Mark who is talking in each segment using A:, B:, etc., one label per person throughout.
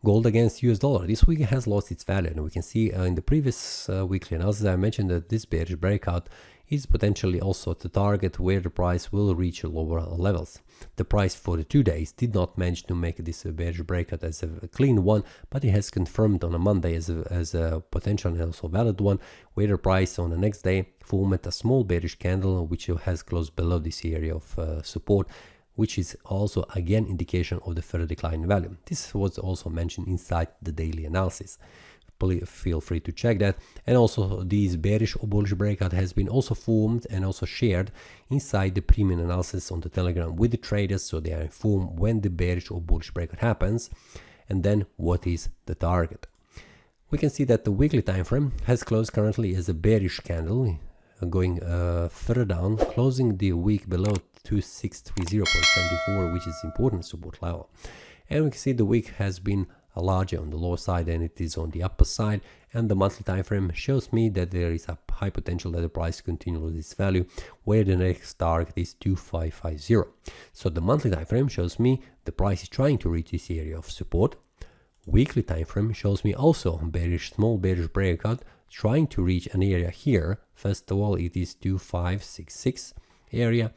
A: Gold against US dollar this week has lost its value, and we can see in the previous weekly analysis I mentioned that this bearish breakout is potentially also the target where the price will reach lower levels. The price for the 2 days did not manage to make this bearish breakout as a clean one, but it has confirmed on a Monday as a potential and also valid one, where the price on the next day formed a small bearish candle which has closed below this area of support, which is also again indication of the further decline in value. This was also mentioned inside the daily analysis. Please feel free to check that. And also this bearish or bullish breakout has been also formed and also shared inside the premium analysis on the Telegram with the traders, so they are informed when the bearish or bullish breakout happens and then what is the target. We can see that the weekly time frame has closed currently as a bearish candle, going further down, closing the week below 2630.74, which is important support level. And we can see the week has been larger on the lower side than it is on the upper side, and the monthly time frame shows me that there is a high potential that the price continues this value, where the next target is 2550. So the monthly time frame shows me the price is trying to reach this area of support. Weekly time frame shows me also small bearish breakout trying to reach an area here. First of all, it is 2566 area,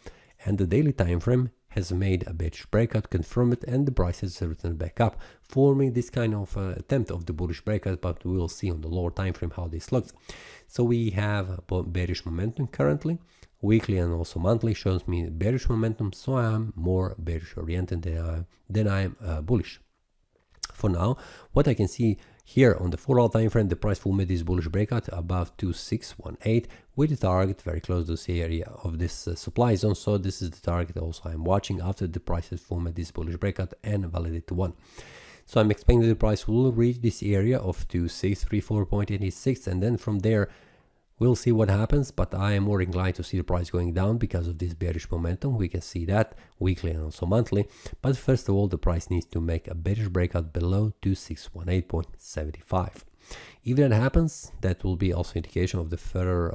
A: and the daily time frame has made a bearish breakout, confirmed it, and the price has returned back up, forming this kind of attempt of the bullish breakout, but we will see on the lower time frame how this looks. So we have bearish momentum currently. Weekly and also monthly shows me bearish momentum, so I am more bearish oriented than I am bullish. For now, what I can see here on the 4-hour time frame, the price formed this bullish breakout above 2618 with the target very close to this area of this supply zone. So this is the target also I'm watching after the price has formed this bullish breakout and validated one. So I'm expecting the price will reach this area of 2634.86, and then from there we'll see what happens, but I am more inclined to see the price going down because of this bearish momentum. We can see that weekly and also monthly. But first of all, the price needs to make a bearish breakout below 2618.75. If that happens, that will be also indication of the further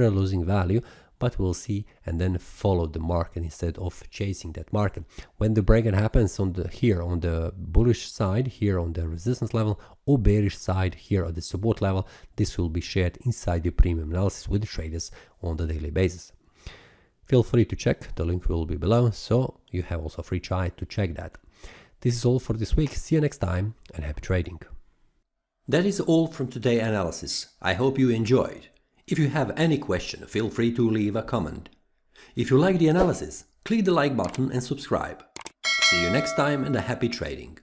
A: losing value, but we'll see and then follow the market instead of chasing that market. When the breakout happens on the bullish side, here on the resistance level, or bearish side here at the support level, this will be shared inside the premium analysis with the traders on the daily basis. Feel free to check, the link will be below, so you have also a free try to check that. This is all for this week. See you next time and happy trading.
B: That is all from today's analysis. I hope you enjoyed. If you have any question, feel free to leave a comment. If you like the analysis, click the like button and subscribe. See you next time and a happy trading.